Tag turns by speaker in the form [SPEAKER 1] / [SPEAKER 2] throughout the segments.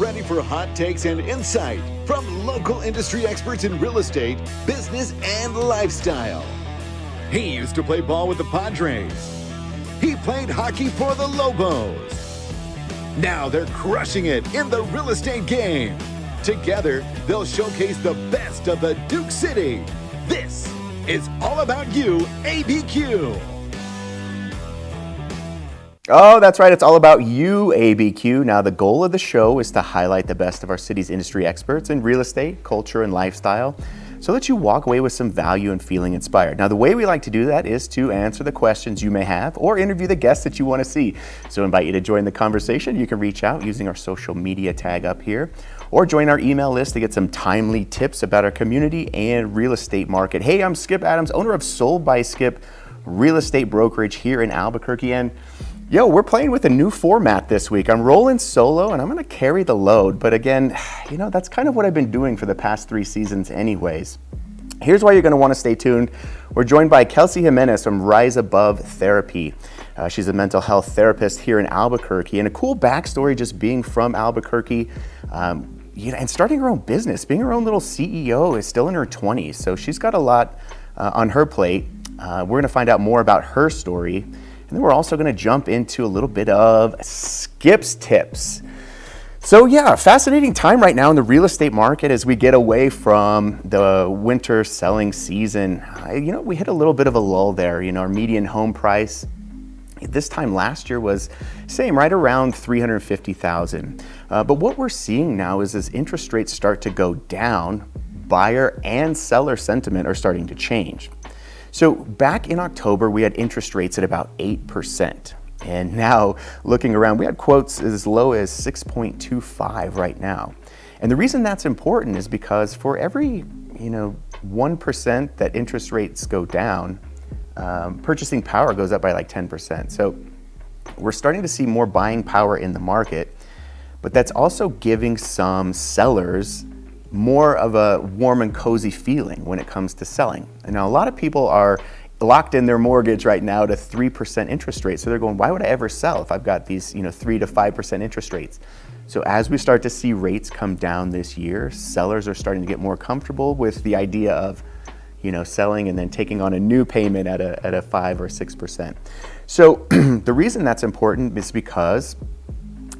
[SPEAKER 1] ready for hot takes and insight from local industry experts in real estate, business, and lifestyle. He used to play ball with the Padres. He played hockey for the Lobos. Now they're crushing it in the real estate game. Together, they'll showcase the best of the Duke City. This is All About YouABQ.
[SPEAKER 2] Oh, that's right. It's all about YouABQ. Now, the goal of the show is to highlight the best of our city's industry experts in real estate, culture, and lifestyle, so that you walk away with some value and feeling inspired. Now, the way we like to do that is to answer the questions you may have or interview the guests that you want to see. So I invite you to join the conversation. You can reach out using our social media tag up here, or join our email list to get some timely tips about our community and real estate market. Hey, I'm Skip Adams, owner of Sold by Skip Real Estate Brokerage here in Albuquerque. And we're playing with a new format this week. I'm rolling solo and I'm gonna carry the load. But again, that's kind of what I've been doing for the past 3 seasons anyways. Here's why you're gonna wanna stay tuned. We're joined by Kelcie Jimenez from Rise Above Therapy. She's a mental health therapist here in Albuquerque, and a cool backstory just being from Albuquerque, and starting her own business, being her own little CEO, is still in her 20s. So she's got a lot on her plate. We're gonna find out more about her story. And then we're also going to jump into a little bit of Skip's tips. So fascinating time right now in the real estate market as we get away from the winter selling season. We hit a little bit of a lull there. Our median home price this time last year was right around $350,000. But what we're seeing now is as interest rates start to go down, buyer and seller sentiment are starting to change. So back in October, we had interest rates at about 8%. And now looking around, we had quotes as low as 6.25 right now. And the reason that's important is because for every 1% that interest rates go down, purchasing power goes up by like 10%. So we're starting to see more buying power in the market, but that's also giving some sellers more of a warm and cozy feeling when it comes to selling. And now a lot of people are locked in their mortgage right now to 3% interest rates. So they're going, why would I ever sell if I've got these 3 to 5% interest rates? So as we start to see rates come down this year, sellers are starting to get more comfortable with the idea of selling and then taking on a new payment at a 5 or 6%. So the reason that's important is because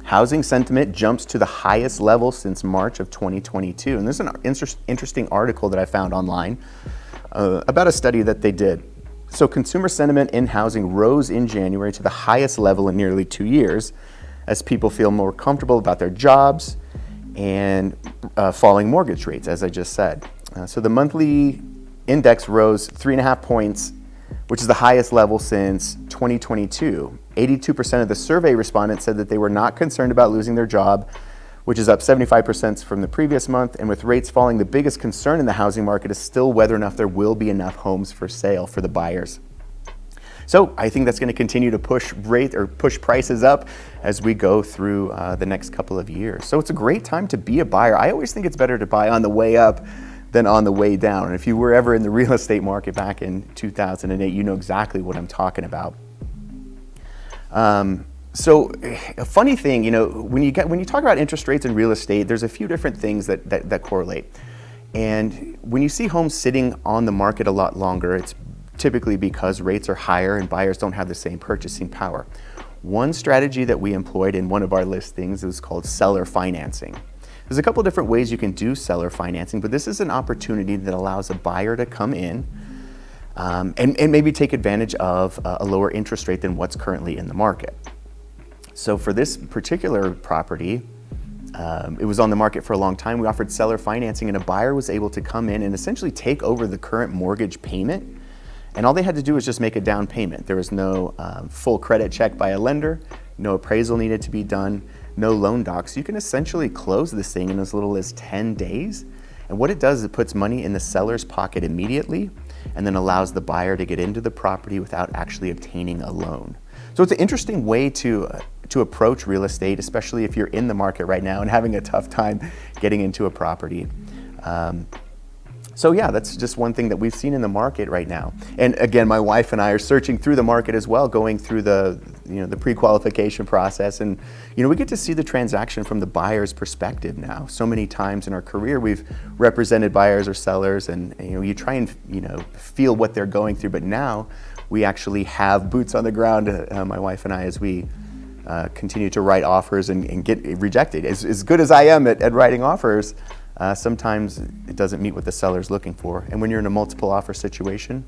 [SPEAKER 2] housing sentiment jumps to the highest level since March of 2022. And there's an interesting article that I found online about a study that they did. So consumer sentiment in housing rose in January to the highest level in nearly 2 years as people feel more comfortable about their jobs and falling mortgage rates, as I just said. So the monthly index rose 3.5 points, which is the highest level since 2022. 82% of the survey respondents said that they were not concerned about losing their job, which is up 75% from the previous month. And with rates falling, the biggest concern in the housing market is still whether or not there will be enough homes for sale for the buyers. So I think that's going to continue to push prices up as we go through the next couple of years. So it's a great time to be a buyer. I always think it's better to buy on the way up than on the way down. And if you were ever in the real estate market back in 2008, you know exactly what I'm talking about. So a funny thing, when you talk about interest rates in real estate, there's a few different things that correlate. And when you see homes sitting on the market a lot longer, it's typically because rates are higher and buyers don't have the same purchasing power. One strategy that we employed in one of our listings is called seller financing. There's a couple different ways you can do seller financing, but this is an opportunity that allows a buyer to come in and maybe take advantage of a lower interest rate than what's currently in the market. So for this particular property, it was on the market for a long time. We offered seller financing, and a buyer was able to come in and essentially take over the current mortgage payment. And all they had to do was just make a down payment. There was no full credit check by a lender, no appraisal needed to be done, no loan docs. You can essentially close this thing in as little as 10 days. And what it does is it puts money in the seller's pocket immediately and then allows the buyer to get into the property without actually obtaining a loan. So it's an interesting way to approach real estate, especially if you're in the market right now and having a tough time getting into a property. So yeah, that's just one thing that we've seen in the market right now. And again, my wife and I are searching through the market as well, going through the pre-qualification process. And we get to see the transaction from the buyer's perspective now. So many times in our career, we've represented buyers or sellers, and you try and feel what they're going through. But now we actually have boots on the ground, my wife and I, as we continue to write offers and get rejected. As good as I am at writing offers, sometimes it doesn't meet what the seller's looking for. And when you're in a multiple offer situation,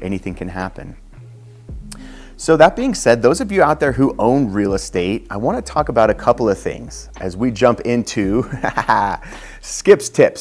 [SPEAKER 2] anything can happen. So that being said, those of you out there who own real estate, I want to talk about a couple of things as we jump into Skip's tips.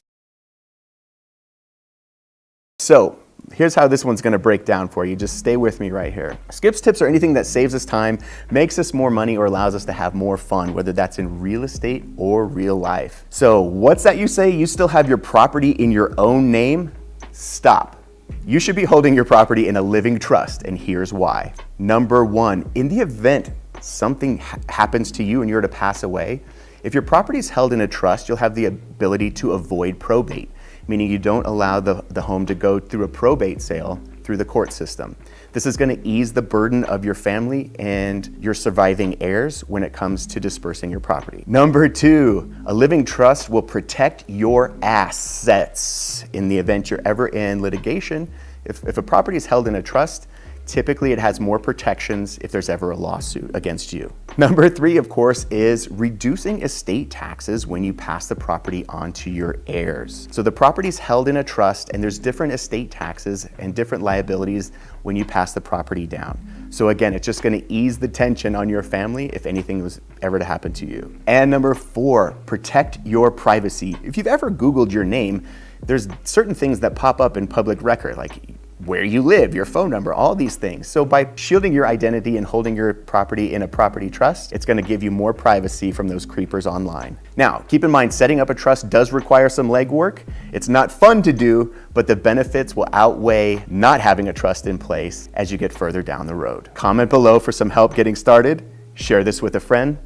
[SPEAKER 2] So here's how this one's going to break down for you. Just stay with me right here. Skip's tips are anything that saves us time, makes us more money, or allows us to have more fun, whether that's in real estate or real life. So what's that you say? You still have your property in your own name? Stop. You should be holding your property in a living trust, and here's why. Number one, in the event something happens to you and you're to pass away, if your property is held in a trust, you'll have the ability to avoid probate, meaning you don't allow the home to go through a probate sale through the court system. This is going to ease the burden of your family and your surviving heirs when it comes to dispersing your property. Number two, a living trust will protect your assets in the event you're ever in litigation. If a property is held in a trust, typically it has more protections if there's ever a lawsuit against you. Number three, of course, is reducing estate taxes when you pass the property on to your heirs. So the property's held in a trust, and there's different estate taxes and different liabilities when you pass the property down. So again, it's just going to ease the tension on your family if anything was ever to happen to you. And number four, protect your privacy. If you've ever Googled your name, there's certain things that pop up in public record, like where you live, your phone number, all these things. So by shielding your identity and holding your property in a property trust, it's going to give you more privacy from those creepers online. Now, keep in mind, setting up a trust does require some legwork. It's not fun to do, but the benefits will outweigh not having a trust in place as you get further down the road. Comment below for some help getting started, share this with a friend,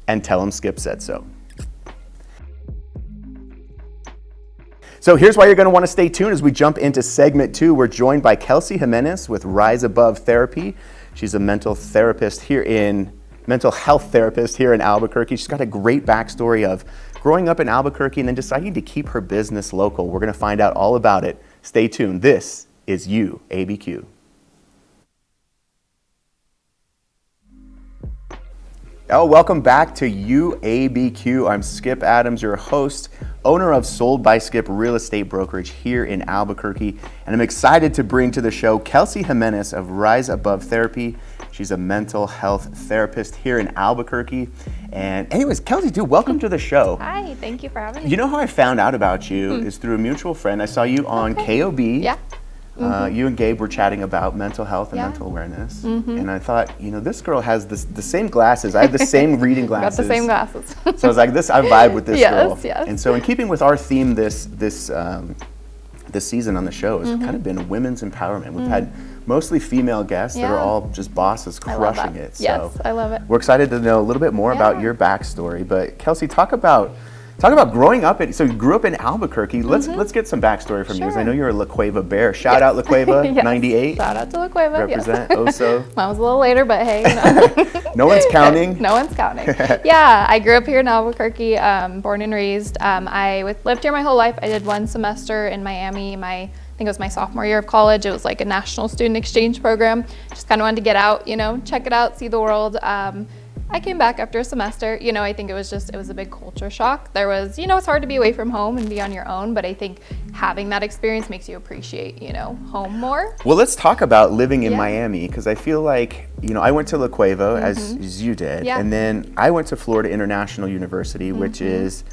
[SPEAKER 2] and tell them Skip said so. So here's why you're going to want to stay tuned as we jump into segment 2. We're joined by Kelcie Jimenez with Rise Above Therapy. She's a mental health therapist here in Albuquerque. She's got a great backstory of growing up in Albuquerque and then deciding to keep her business local. We're going to find out all about it. Stay tuned. This is YouABQ. Oh, welcome back to YouABQ. I'm Skip Adams, your host, owner of Sold by Skip Real Estate Brokerage here in Albuquerque. And I'm excited to bring to the show Kelcie Jimenez of Rise Above Therapy. She's a mental health therapist here in Albuquerque. And anyways, Kelcie, dude, welcome to the show.
[SPEAKER 3] Hi, thank you for having me.
[SPEAKER 2] You know how I found out about you is through a mutual friend. I saw you on KOB.
[SPEAKER 3] Yeah.
[SPEAKER 2] You and Gabe were chatting about mental health and mental awareness. And I thought, this girl has the same glasses. I have the same reading glasses.
[SPEAKER 3] Got the same glasses.
[SPEAKER 2] So I was like, I vibe with this girl.
[SPEAKER 3] Yes.
[SPEAKER 2] And so in keeping with our theme this season on the show has kind of been women's empowerment. We've had mostly female guests that are all just bosses crushing it. So
[SPEAKER 3] yes, I love it.
[SPEAKER 2] We're excited to know a little bit more about your backstory. But Kelcie, talk about growing up so you grew up in Albuquerque. Let's get some backstory from you, because I know you're a La Cueva bear. Shout out La Cueva, 98.
[SPEAKER 3] Shout out to La Cueva,
[SPEAKER 2] Represent Oso.
[SPEAKER 3] Mine was a little later, but hey.
[SPEAKER 2] No one's counting.
[SPEAKER 3] No one's counting. Yeah, I grew up here in Albuquerque, born and raised. I lived here my whole life. I did one semester in Miami, I think it was my sophomore year of college. It was like a national student exchange program. Just kind of wanted to get out, check it out, see the world. I came back after a semester. I think it was a big culture shock. There was, it's hard to be away from home and be on your own, but I think having that experience makes you appreciate, home more.
[SPEAKER 2] Well, let's talk about living in Miami, because I feel like, I went to La Cueva as you did, and then I went to Florida International University, which is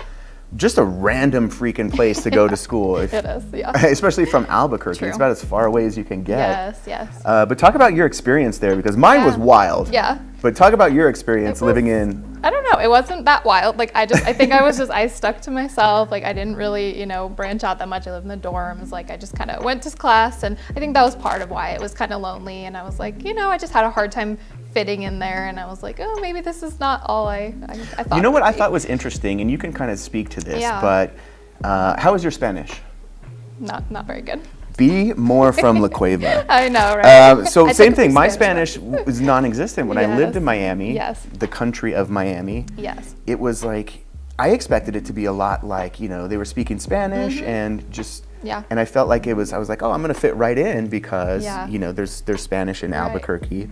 [SPEAKER 2] just a random freaking place to go to school.
[SPEAKER 3] It is, yeah.
[SPEAKER 2] Especially from Albuquerque.
[SPEAKER 3] True.
[SPEAKER 2] It's about as far away as you can get.
[SPEAKER 3] Yes.
[SPEAKER 2] But talk about your experience there, because mine was wild.
[SPEAKER 3] Yeah.
[SPEAKER 2] But talk about your experience living in.
[SPEAKER 3] I don't know. It wasn't that wild. I think I stuck to myself. I didn't really, branch out that much. I lived in the dorms. I just kind of went to class, and I think that was part of why it was kind of lonely. And I was like, I just had a hard time fitting in there, and I was like, oh, maybe this is not all I thought.
[SPEAKER 2] You know what I thought was interesting, and you can kind of speak to this, but how was your Spanish?
[SPEAKER 3] not very good.
[SPEAKER 2] Be more from La Cueva.
[SPEAKER 3] I know, right?
[SPEAKER 2] So
[SPEAKER 3] I
[SPEAKER 2] same
[SPEAKER 3] took a
[SPEAKER 2] thing. My
[SPEAKER 3] Spanish
[SPEAKER 2] Spanish was non-existent when I lived in Miami,
[SPEAKER 3] Yes.
[SPEAKER 2] the country of Miami.
[SPEAKER 3] Yes.
[SPEAKER 2] It was like, I expected it to be a lot like, they were speaking Spanish and just, and I felt like I was like, oh, I'm going to fit right in because, there's Spanish in Albuquerque.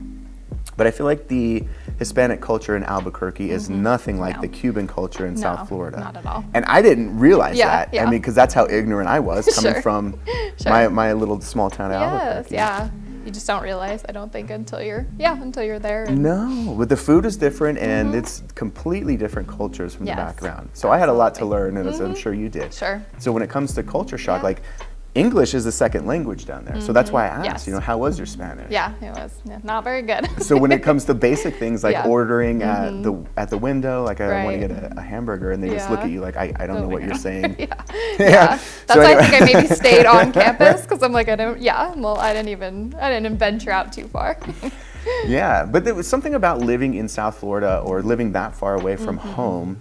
[SPEAKER 2] But I feel like the Hispanic culture in Albuquerque is nothing like the Cuban culture in South Florida.
[SPEAKER 3] Not at all.
[SPEAKER 2] And I didn't realize that.
[SPEAKER 3] Yeah.
[SPEAKER 2] I mean, because that's how ignorant I was coming from my little small town of Albuquerque.
[SPEAKER 3] Yeah. You just don't realize, I don't think, until you're there.
[SPEAKER 2] No, but the food is different and it's completely different cultures from the background. So I had a lot to learn, and as I'm sure you did.
[SPEAKER 3] Sure.
[SPEAKER 2] So when it comes to culture shock, like English is the second language down there. So that's why I asked, how was your Spanish?
[SPEAKER 3] Yeah, it was not very good.
[SPEAKER 2] So when it comes to basic things like ordering at the window, like I want to get a hamburger, and they just look at you like, I don't know what you're saying.
[SPEAKER 3] That's why I think I maybe stayed on campus, because I'm like, I didn't venture out too far.
[SPEAKER 2] Yeah, but there was something about living in South Florida or living that far away from home,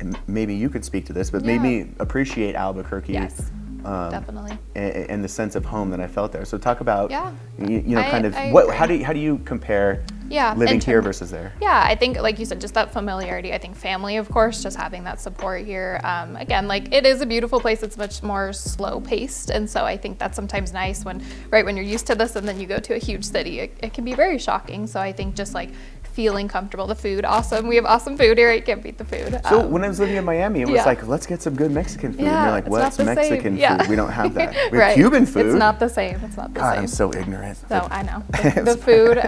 [SPEAKER 2] and maybe you could speak to this, but made me appreciate Albuquerque.
[SPEAKER 3] Yes. Definitely.
[SPEAKER 2] And the sense of home that I felt there. So talk about, how do you compare living here versus there?
[SPEAKER 3] Yeah, I think, like you said, just that familiarity. I think family, of course, just having that support here. Again, like, it is a beautiful place. It's much more slow paced. And so I think that's sometimes nice when you're used to this and then you go to a huge city, it can be very shocking. So I think just like feeling comfortable. The food, awesome. We have awesome food here. You can't beat the food.
[SPEAKER 2] So when I was living in Miami, it was like, let's get some good Mexican food.
[SPEAKER 3] Yeah,
[SPEAKER 2] and you're like, what's Mexican food? We don't have that. We have
[SPEAKER 3] right.
[SPEAKER 2] Cuban food.
[SPEAKER 3] It's not the same. It's not the
[SPEAKER 2] God,
[SPEAKER 3] same.
[SPEAKER 2] I'm so ignorant.
[SPEAKER 3] So I know. The food,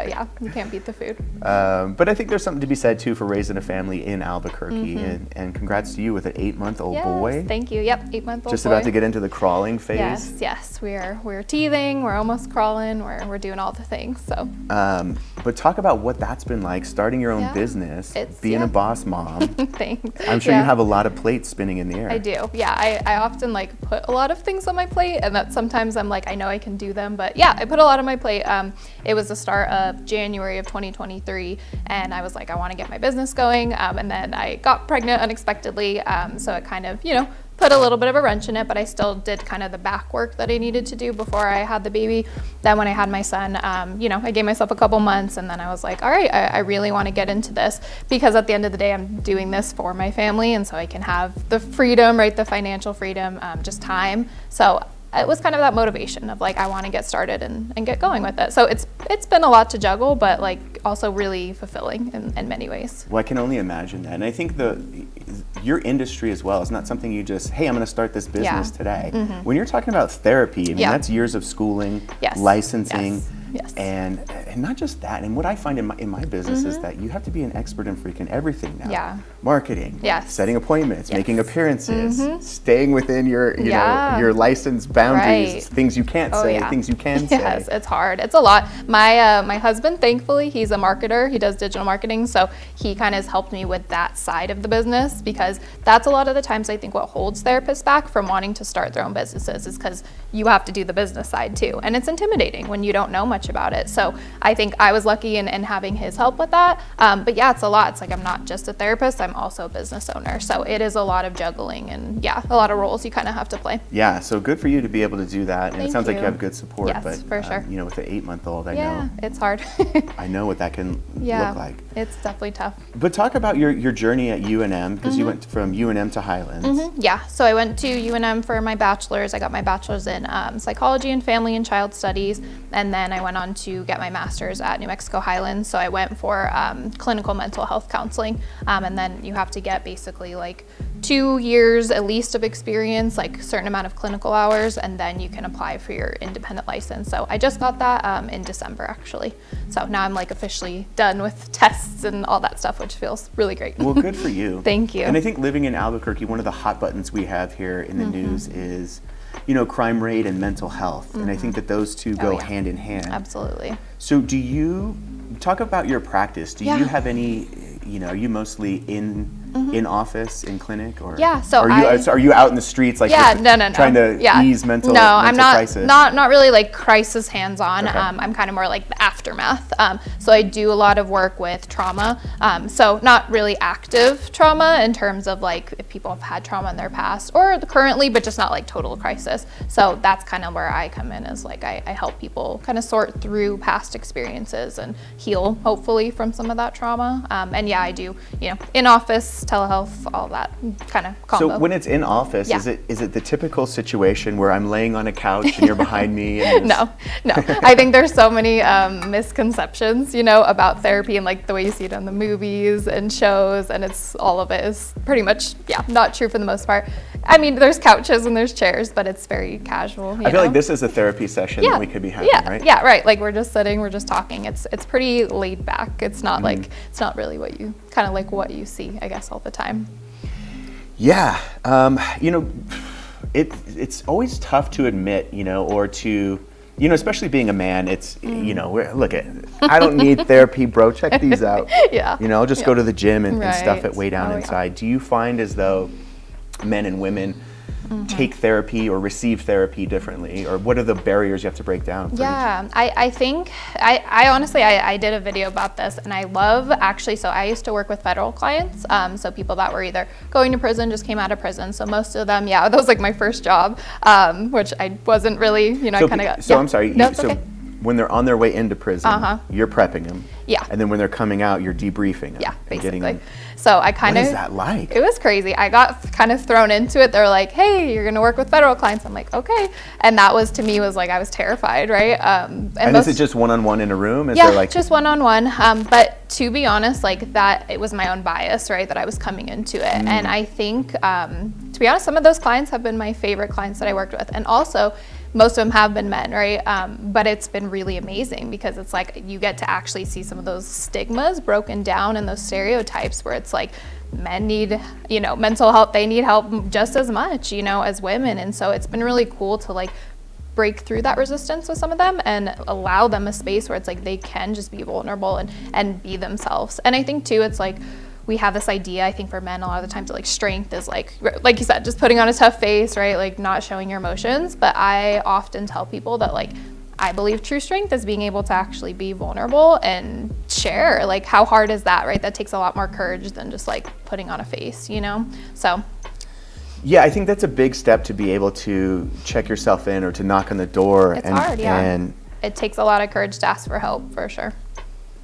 [SPEAKER 3] you can't beat the food.
[SPEAKER 2] But I think there's something to be said, too, for raising a family in Albuquerque. And congrats to you with an 8-month-old boy.
[SPEAKER 3] Thank you. Yep, 8-month-old boy.
[SPEAKER 2] Just about to get into the crawling phase.
[SPEAKER 3] Yes. We're teething. We're almost crawling. We're doing all the things. So.
[SPEAKER 2] But talk about what that's been like, starting your own business, being a boss mom.
[SPEAKER 3] Thanks.
[SPEAKER 2] I'm sure you have a lot of plates spinning in the air.
[SPEAKER 3] I do. Yeah, I often put a lot of things on my plate, and that sometimes I'm like, I know I can do them, but I put a lot on my plate. It was the start of January of 2023, and I was like, I want to get my business going, and then I got pregnant unexpectedly, so it kind of, put a little bit of a wrench in it, but I still did kind of the back work that I needed to do before I had the baby. Then when I had my son, I gave myself a couple months, and then I was like, all right, I really want to get into this, because at the end of the day, I'm doing this for my family, and so I can have the freedom, right, the financial freedom, just time. So it was kind of that motivation of like, I want to get started and get going with it. So it's been a lot to juggle, but like also really fulfilling in many ways.
[SPEAKER 2] Well, I can only imagine that. And I think your industry as well is not something you just, hey, I'm going to start this business today. When you're talking about therapy, I mean, that's years of schooling, licensing, and not just that. And what I find in my business is that you have to be an expert in freaking everything now. Marketing, setting appointments, making appearances, staying within your your licensed boundaries, things you can't say, things you can say.
[SPEAKER 3] Yes, it's hard. It's a lot. My husband, thankfully, he's a marketer. He does digital marketing, so he kind of has helped me with that side of the business, because that's a lot of the times I think what holds therapists back from wanting to start their own businesses is because you have to do the business side too, and it's intimidating when you don't know much about it. So I think I was lucky in having his help with that. But it's a lot. It's like I'm not just a therapist, I'm also a business owner. So it is a lot of juggling and a lot of roles you kind of have to play.
[SPEAKER 2] Yeah, so good for you to be able to do that. And it sounds like you have good support.
[SPEAKER 3] Yes,
[SPEAKER 2] but
[SPEAKER 3] for sure.
[SPEAKER 2] With the 8-month-old, I know.
[SPEAKER 3] It's hard.
[SPEAKER 2] I know what that can look like.
[SPEAKER 3] It's definitely tough.
[SPEAKER 2] But talk about your journey at UNM, because you went from UNM to Highlands.
[SPEAKER 3] Yeah, so I went to UNM for my bachelor's. I got my bachelor's in psychology and family and child studies, and then I went on to get my master's at New Mexico Highlands. So I went for clinical mental health counseling, and then you have to get basically like 2 years at least of experience, like a certain amount of clinical hours, and then you can apply for your independent license. So I just got that in December, actually. So now I'm like officially done with tests and all that stuff, which feels really great.
[SPEAKER 2] Well, good for you.
[SPEAKER 3] Thank you.
[SPEAKER 2] And I think living in Albuquerque, one of the hot buttons we have here in the news is, crime rate and mental health. And I think that those two go hand in hand.
[SPEAKER 3] Absolutely.
[SPEAKER 2] So do you talk about your practice? Do you have any, are you mostly in in office, in clinic, or
[SPEAKER 3] yeah? So
[SPEAKER 2] are you out in the streets like
[SPEAKER 3] no.
[SPEAKER 2] trying to ease mental
[SPEAKER 3] I'm
[SPEAKER 2] crisis?
[SPEAKER 3] not really like crisis hands-on.
[SPEAKER 2] Okay.
[SPEAKER 3] I'm kind of more like the aftermath. So I do a lot of work with trauma. So not really active trauma in terms of like if people have had trauma in their past or currently, but just not like total crisis. So that's kind of where I come in, is like I help people kind of sort through past experiences and heal hopefully from some of that trauma. And yeah, I do, in office, telehealth, all that kind of combo.
[SPEAKER 2] So when it's in office, is it the typical situation where I'm laying on a couch and you're behind me? And
[SPEAKER 3] No. I think there's so many misconceptions, about therapy and like the way you see it on the movies and shows, and all of it is pretty much, not true for the most part. I mean, there's couches and there's chairs, but it's very casual.
[SPEAKER 2] I feel like this is a therapy session that we could be having, right?
[SPEAKER 3] Yeah, right. Like we're just sitting, we're just talking. It's pretty laid back. It's not like, it's not really what you see, I guess, all the time.
[SPEAKER 2] Yeah. It's always tough to admit, or to, especially being a man, it's, I don't need therapy, bro. Check these out.
[SPEAKER 3] Yeah.
[SPEAKER 2] I'll just go to the gym and stuff it way down
[SPEAKER 3] Oh,
[SPEAKER 2] inside. Do you find as though men and women take therapy or receive therapy differently, or what are the barriers you have to break down?
[SPEAKER 3] I think I honestly did a video about this, and I love actually, so I used to work with federal clients, so people that were either going to prison, just came out of prison, so most of them, that was like my first job, which I wasn't really, I kind of got.
[SPEAKER 2] So I'm sorry,
[SPEAKER 3] no, okay.
[SPEAKER 2] When they're on their way into prison, you're prepping them.
[SPEAKER 3] Yeah.
[SPEAKER 2] And then when they're coming out, you're debriefing them.
[SPEAKER 3] Yeah, basically.
[SPEAKER 2] Them.
[SPEAKER 3] So I kind of.
[SPEAKER 2] What is that like?
[SPEAKER 3] It was crazy. I got kind of thrown into it. They're like, "Hey, you're gonna work with federal clients." I'm like, "Okay," and that was, to me, was like I was terrified, right?
[SPEAKER 2] And is it just one-on-one in a room?
[SPEAKER 3] Just one-on-one. But to be honest, like that, it was my own bias, right? That I was coming into it, and I think, to be honest, some of those clients have been my favorite clients that I worked with, and also. Most of them have been men, right? But it's been really amazing because it's like you get to actually see some of those stigmas broken down and those stereotypes where it's like men need, mental health, they need help just as much, as women. And so it's been really cool to like break through that resistance with some of them and allow them a space where it's like they can just be vulnerable and be themselves. And I think too, it's like, we have this idea, I think, for men a lot of the times that like strength is like you said, just putting on a tough face, right? Like not showing your emotions. But I often tell people that like, I believe true strength is being able to actually be vulnerable and share. Like how hard is that, right? That takes a lot more courage than just like putting on a face, So.
[SPEAKER 2] Yeah, I think that's a big step to be able to check yourself in or to knock on the door.
[SPEAKER 3] It's hard, And it takes a lot of courage to ask for help, for sure.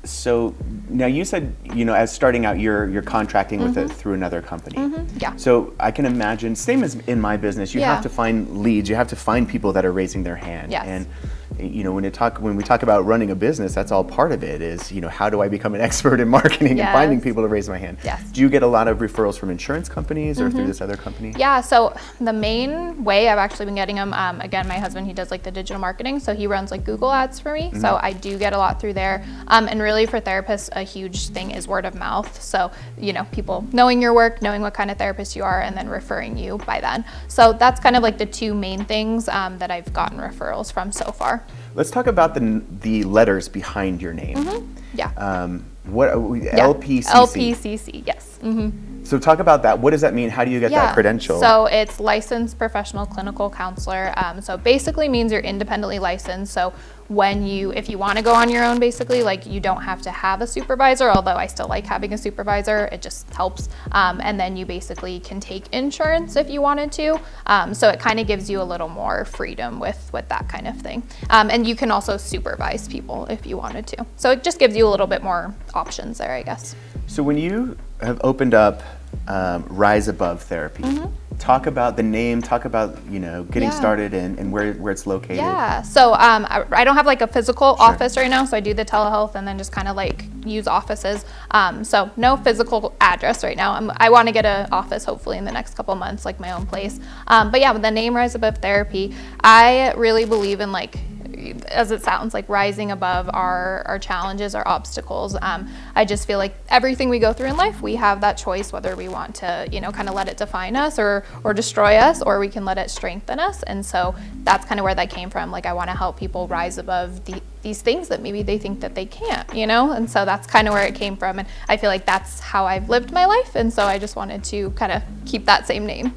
[SPEAKER 2] So now you said, as starting out, you're contracting with it through another company.
[SPEAKER 3] Yeah.
[SPEAKER 2] So I can imagine, same as in my business, you have to find leads, you have to find people that are raising their hand.
[SPEAKER 3] Yes.
[SPEAKER 2] And when we talk about running a business, that's all part of it is, how do I become an expert in marketing and finding people to raise my hand?
[SPEAKER 3] Yes.
[SPEAKER 2] Do you get a lot of referrals from insurance companies or through this other company?
[SPEAKER 3] Yeah, so the main way I've actually been getting them, again, my husband, he does like the digital marketing, so he runs like Google ads for me. So I do get a lot through there. And really for therapists, a huge thing is word of mouth. So, people knowing your work, knowing what kind of therapist you are, and then referring you by then. So that's kind of like the two main things that I've gotten referrals from so far.
[SPEAKER 2] Let's talk about the letters behind your name.
[SPEAKER 3] Yeah.
[SPEAKER 2] LPCC?
[SPEAKER 3] LPCC, yes.
[SPEAKER 2] So talk about that. What does that mean? How do you get that credential?
[SPEAKER 3] So it's licensed professional clinical counselor. So basically means you're independently licensed. So if you want to go on your own, basically, like you don't have to have a supervisor, although I still like having a supervisor, it just helps. And then you basically can take insurance if you wanted to. So it kind of gives you a little more freedom with that kind of thing. And you can also supervise people if you wanted to. So it just gives you a little bit more options there, I guess.
[SPEAKER 2] So when you have opened up Rise Above Therapy, talk about the name, talk about getting started and where it's located.
[SPEAKER 3] Yeah, so I don't have like a physical office right now, so I do the telehealth and then just kind of like use offices. So no physical address right now. I want to get an office hopefully in the next couple months, like my own place. But yeah, with the name Rise Above Therapy, I really believe in like, as it sounds, like rising above our challenges, our obstacles. I just feel like everything we go through in life, we have that choice whether we want to, kind of let it define us or destroy us, or we can let it strengthen us. And so that's kind of where that came from. Like I want to help people rise above these things that maybe they think that they can't, you know? And so that's kind of where it came from. And I feel like that's how I've lived my life. And so I just wanted to kind of keep that same name.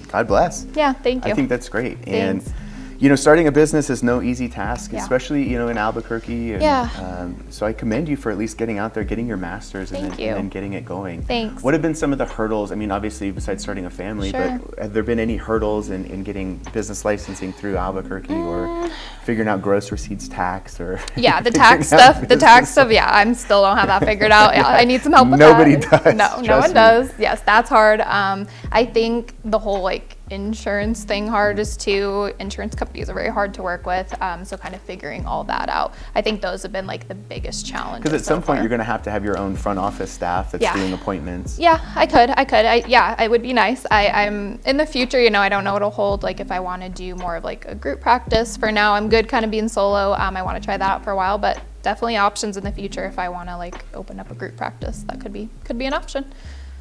[SPEAKER 2] God bless.
[SPEAKER 3] Yeah, thank you.
[SPEAKER 2] I think that's great.
[SPEAKER 3] Thanks.
[SPEAKER 2] And you know, starting a business is no easy task,
[SPEAKER 3] Yeah.
[SPEAKER 2] especially, you know, in Albuquerque. And,
[SPEAKER 3] Yeah.
[SPEAKER 2] So I commend you for at least getting out there, getting your master's,
[SPEAKER 3] Thank
[SPEAKER 2] and
[SPEAKER 3] you.
[SPEAKER 2] then getting it going.
[SPEAKER 3] Thanks.
[SPEAKER 2] What have been some of the hurdles? I mean, obviously, besides starting a family,
[SPEAKER 3] Sure.
[SPEAKER 2] but have there been any hurdles in getting business licensing through Albuquerque or figuring out gross receipts tax or?
[SPEAKER 3] Yeah, the tax stuff, yeah, I'm still don't have that figured out. Yeah, I need some help with
[SPEAKER 2] Nobody
[SPEAKER 3] that.
[SPEAKER 2] does.
[SPEAKER 3] No one does. Yes, that's hard. I think the whole like insurance thing hard is too. Insurance companies are very hard to work with, so kind of figuring all that out. I think those have been like the biggest challenges.
[SPEAKER 2] Because at some
[SPEAKER 3] so
[SPEAKER 2] point
[SPEAKER 3] far.
[SPEAKER 2] you're going to have your own front office staff that's
[SPEAKER 3] Yeah.
[SPEAKER 2] doing appointments.
[SPEAKER 3] Yeah, I could. It would be nice. I'm in the future, you know, I don't know what it'll hold. Like if I want to do more of like a group practice. For now, I'm good kind of being solo. I want to try that out for a while, but definitely options in the future if I want to like open up a group practice. That could be an option.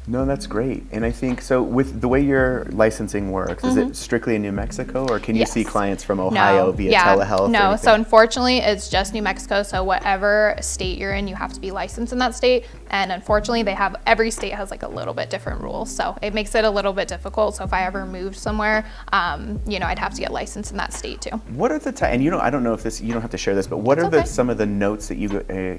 [SPEAKER 2] No, that's great. And I think, so with the way your licensing works, is it strictly in New Mexico, or can you see
[SPEAKER 3] Yes.
[SPEAKER 2] clients from Ohio via telehealth?
[SPEAKER 3] No,
[SPEAKER 2] or
[SPEAKER 3] so unfortunately it's just New Mexico. So whatever state you're in, you have to be licensed in that state. And unfortunately every state has like a little bit different rules. So it makes it a little bit difficult. So if I ever moved somewhere, you know, I'd have to get licensed in that state too.
[SPEAKER 2] What are the, and you know, I don't know if this, you don't have to share this, but what
[SPEAKER 3] It's
[SPEAKER 2] are
[SPEAKER 3] okay.
[SPEAKER 2] some of the notes that you,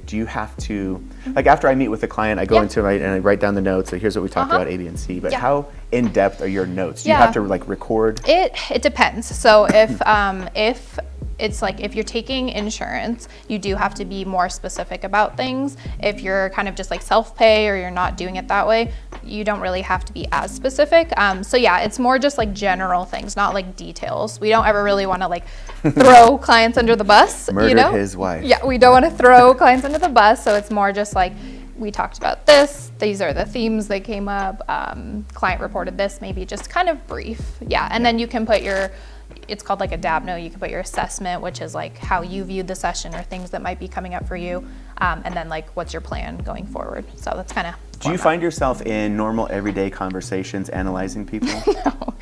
[SPEAKER 2] do you have to, like after I meet with a client, I go
[SPEAKER 3] Yeah.
[SPEAKER 2] into it and I write down the notes, so here's what we talked
[SPEAKER 3] Uh-huh.
[SPEAKER 2] about, A, B, and C, but
[SPEAKER 3] Yeah.
[SPEAKER 2] how in-depth are your notes? Do you
[SPEAKER 3] Yeah.
[SPEAKER 2] have to like record?
[SPEAKER 3] It depends. So if it's like if you're taking insurance, you do have to be more specific about things. If you're kind of just like self-pay or you're not doing it that way, you don't really have to be as specific. So yeah, it's more just like general things, not like details. We don't ever really want to like throw clients under the bus.
[SPEAKER 2] Murder
[SPEAKER 3] you know?
[SPEAKER 2] his wife.
[SPEAKER 3] Yeah, we don't want to throw clients under the bus. So it's more just like, we talked about this, these are the themes that came up, client reported this, maybe just kind of brief. Yeah, and then you can put it's called like a DAB note, you can put your assessment, which is like how you viewed the session or things that might be coming up for you, and then like what's your plan going forward. So that's kind of
[SPEAKER 2] Do you find yourself in normal everyday conversations analyzing people?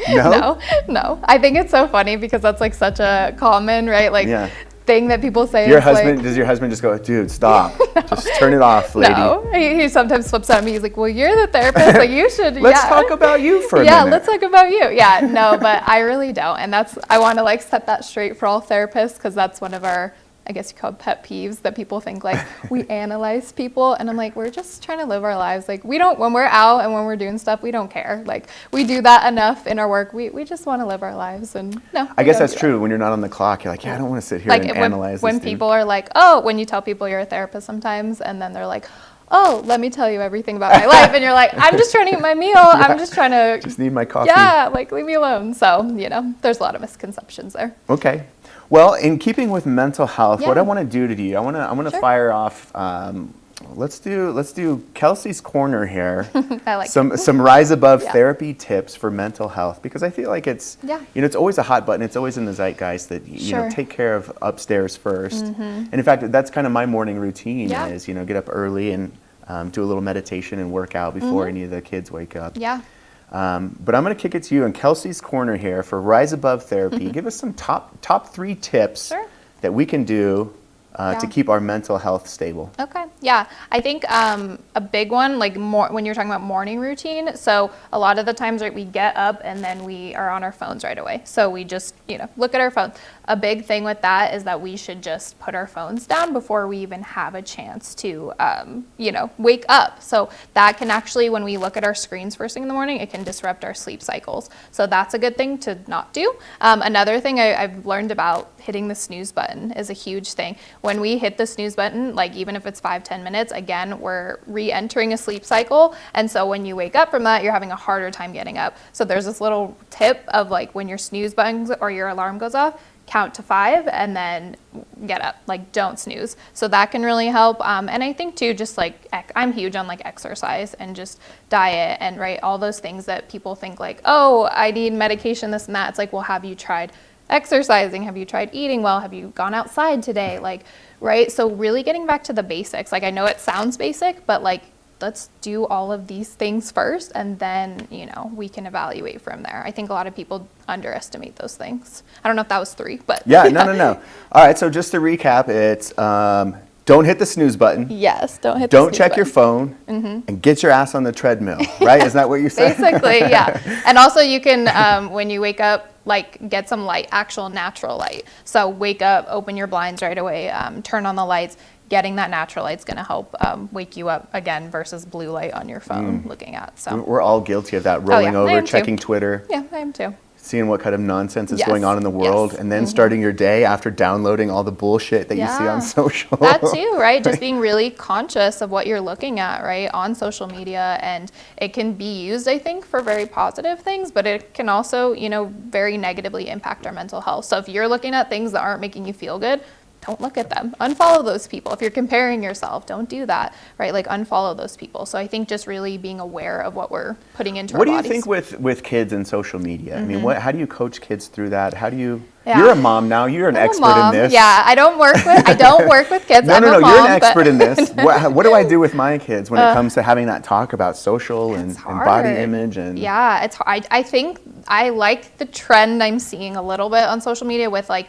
[SPEAKER 3] No. I think it's so funny because that's like such a common, right? Like
[SPEAKER 2] Yeah.
[SPEAKER 3] thing that people say.
[SPEAKER 2] Your
[SPEAKER 3] is
[SPEAKER 2] husband,
[SPEAKER 3] like,
[SPEAKER 2] does your husband just go, dude, stop, just turn it off, lady?
[SPEAKER 3] No, he sometimes flips out at me. He's like, well, you're the therapist, like you should.
[SPEAKER 2] Let's talk about you for a
[SPEAKER 3] Yeah,
[SPEAKER 2] minute.
[SPEAKER 3] let's talk about you. Yeah, no, but I really don't. And I want to like set that straight for all therapists, because that's one of our, I guess you call it pet peeves, that people think like we analyze people. And I'm like, we're just trying to live our lives. Like when we're out and when we're doing stuff, we don't care. Like we do that enough in our work. We just want to live our lives. And no.
[SPEAKER 2] I guess that's true. When you're not on the clock, you're like, yeah, I don't want to sit here
[SPEAKER 3] Like
[SPEAKER 2] and analyze
[SPEAKER 3] when
[SPEAKER 2] this dude.
[SPEAKER 3] people are like, oh, when you tell people you're a therapist sometimes, and then they're like, oh, let me tell you everything about my life. And you're like, I'm just trying to eat my meal.
[SPEAKER 2] Yeah.
[SPEAKER 3] I'm just trying to.
[SPEAKER 2] Just need my coffee.
[SPEAKER 3] Yeah, like leave me alone. So, you know, there's a lot of misconceptions there.
[SPEAKER 2] Okay. Well, in keeping with mental health, what
[SPEAKER 3] Yeah.
[SPEAKER 2] I want to do to you, I want to
[SPEAKER 3] Sure.
[SPEAKER 2] fire off. Let's do Kelsey's Corner here.
[SPEAKER 3] I like
[SPEAKER 2] some rise above
[SPEAKER 3] Yeah.
[SPEAKER 2] therapy tips for mental health, because I feel like it's
[SPEAKER 3] Yeah.
[SPEAKER 2] you know, it's always a hot button. It's always in the zeitgeist that you know,
[SPEAKER 3] Sure.
[SPEAKER 2] take care of upstairs first. And in fact, that's kind of my morning routine.
[SPEAKER 3] Yeah.
[SPEAKER 2] Is, you know, get up early and do a little meditation and work out before any of the kids wake up.
[SPEAKER 3] Yeah.
[SPEAKER 2] But I'm going to kick it to you in Kelsey's Corner here for Rise Above Therapy. Give us some top 3 tips
[SPEAKER 3] Sure.
[SPEAKER 2] that we can do to
[SPEAKER 3] Yeah.
[SPEAKER 2] keep our mental health stable.
[SPEAKER 3] Okay. Yeah. I think a big one, like more when you're talking about morning routine. So a lot of the times, right, we get up and then we are on our phones right away. So we just, you know, look at our phones. A big thing with that is that we should just put our phones down before we even have a chance to, you know, wake up. So that can actually, when we look at our screens first thing in the morning, it can disrupt our sleep cycles. So that's a good thing to not do. Another thing I've learned about hitting the snooze button is a huge thing. When we hit the snooze button, like even if it's 5-10 minutes, again, we're re-entering a sleep cycle. And so when you wake up from that, you're having a harder time getting up. So there's this little tip of like when your snooze button or your alarm goes off, count to 5 and then get up, like don't snooze. So that can really help. And I think too, just like I'm huge on like exercise and just diet and right, all those things that people think like, oh, I need medication, this and that. It's like, well, have you tried exercising? Have you tried eating well? Have you gone outside today? Like, right? So really getting back to the basics. Like I know it sounds basic, but like let's do all of these things first, and then, you know, we can evaluate from there. I think a lot of people underestimate those things. I don't know if that was 3, but.
[SPEAKER 2] Yeah, no. All right, so just to recap, it's don't hit the snooze button.
[SPEAKER 3] Yes, don't hit
[SPEAKER 2] Don't check your phone, and get your ass on the treadmill, right? Isn't that what you said?
[SPEAKER 3] Basically, yeah. And also you can, when you wake up, like get some light, actual natural light. So wake up, open your blinds right away, turn on the lights. Getting that natural light's going to help wake you up again versus blue light on your phone looking at. So
[SPEAKER 2] we're all guilty of that, rolling over, checking Twitter.
[SPEAKER 3] Yeah, I am too.
[SPEAKER 2] Seeing what kind of nonsense is going on in the world, and then starting your day after downloading all the bullshit that you see on social.
[SPEAKER 3] That too, right? Just being really conscious of what you're looking at, right, on social media. And it can be used, I think, for very positive things, but it can also, you know, very negatively impact our mental health. So if you're looking at things that aren't making you feel good, don't look at them. Unfollow those people. If you're comparing yourself, don't do that, right? Like unfollow those people. So I think just really being aware of what we're putting into our bodies.
[SPEAKER 2] What do you think with kids and social media? I mean, how do you coach kids through that? How do you? You're a mom now. You're an expert in this.
[SPEAKER 3] Yeah, I don't work with kids.
[SPEAKER 2] No, you're an expert in this. What do I do with my kids when it comes to having that talk about social and body image? And
[SPEAKER 3] yeah, it's hard. I think I like the trend I'm seeing a little bit on social media with like,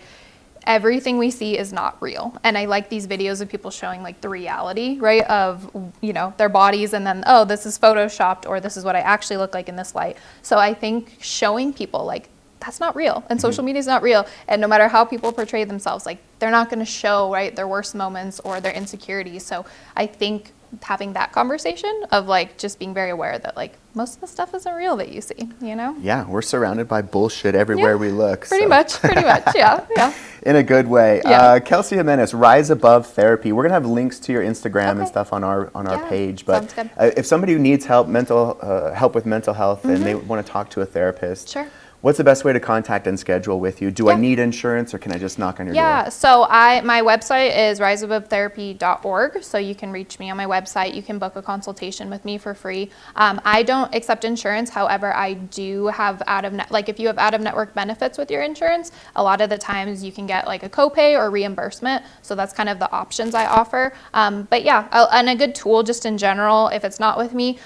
[SPEAKER 3] everything we see is not real. And I like these videos of people showing like the reality, right, of, you know, their bodies, and then, oh, this is photoshopped, or this is what I actually look like in this light. So I think showing people like that's not real, and social media is not real, and no matter how people portray themselves, like they're not going to show, right, their worst moments or their insecurities. So I think having that conversation of like just being very aware that like most of the stuff isn't real that you see, you know?
[SPEAKER 2] Yeah, we're surrounded by bullshit everywhere we look.
[SPEAKER 3] Pretty much, yeah.
[SPEAKER 2] In a good way.
[SPEAKER 3] Yeah.
[SPEAKER 2] Kelcie Jimenez, Rise Above Therapy. We're gonna have links to your Instagram and stuff on our page. But if somebody needs help, help with mental health, and they want to talk to a therapist,
[SPEAKER 3] sure.
[SPEAKER 2] What's the best way to contact and schedule with you? Do I need insurance, or can I just knock on your door?
[SPEAKER 3] Yeah, so my website is riseabovetherapy.org, so you can reach me on my website. You can book a consultation with me for free. I don't accept insurance, however, I do have like if you have out-of-network benefits with your insurance, a lot of the times you can get like a copay or reimbursement, so that's kind of the options I offer. But yeah, and a good tool just in general, if it's not with me,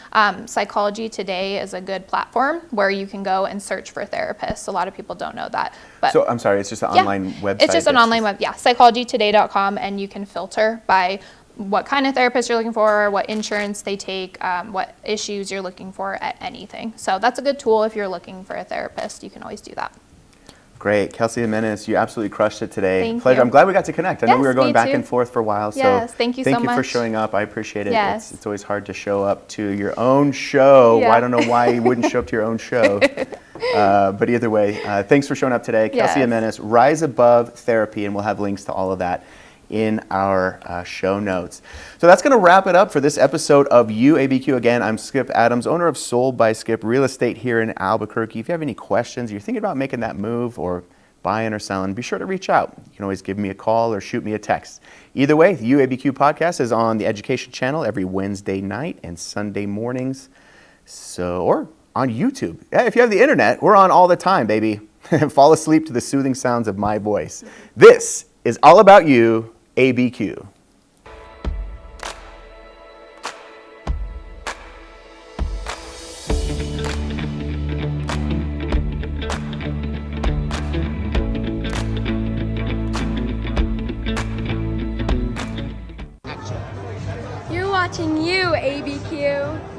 [SPEAKER 3] Psychology Today is a good platform where you can go and search for therapists. A lot of people don't know that. But
[SPEAKER 2] so I'm sorry, it's just an online website?
[SPEAKER 3] It's just an online web, psychologytoday.com, and you can filter by what kind of therapist you're looking for, what insurance they take, what issues you're looking for at anything. So that's a good tool if you're looking for a therapist. You can always do that.
[SPEAKER 2] Great. Kelcie Jimenez, you absolutely crushed it today.
[SPEAKER 3] Thank
[SPEAKER 2] Pleasure.
[SPEAKER 3] you.
[SPEAKER 2] I'm glad we got to connect. I know we were going back
[SPEAKER 3] too.
[SPEAKER 2] and forth for a while.
[SPEAKER 3] Yes,
[SPEAKER 2] so
[SPEAKER 3] thank you so
[SPEAKER 2] Thank you for
[SPEAKER 3] much.
[SPEAKER 2] showing up. I appreciate it.
[SPEAKER 3] Yes.
[SPEAKER 2] It's always hard to show up to your own show.
[SPEAKER 3] Yeah.
[SPEAKER 2] Well, I don't know why you wouldn't show up to your own show. But either way, thanks for showing up today.
[SPEAKER 3] Yes.
[SPEAKER 2] Kelcie Jimenez, Rise Above Therapy, and we'll have links to all of that in our show notes. So that's going to wrap it up for this episode of YouABQ. Again, I'm Skip Adams, owner of Sold by Skip Real Estate here in Albuquerque. If you have any questions, you're thinking about making that move or buying or selling, be sure to reach out. You can always give me a call or shoot me a text. Either way, the YouABQ podcast is on the Education Channel every Wednesday night and Sunday mornings. Or on YouTube. If you have the internet, we're on all the time, baby. Fall asleep to the soothing sounds of my voice. This is All About You, ABQ.
[SPEAKER 4] You're watching YouABQ.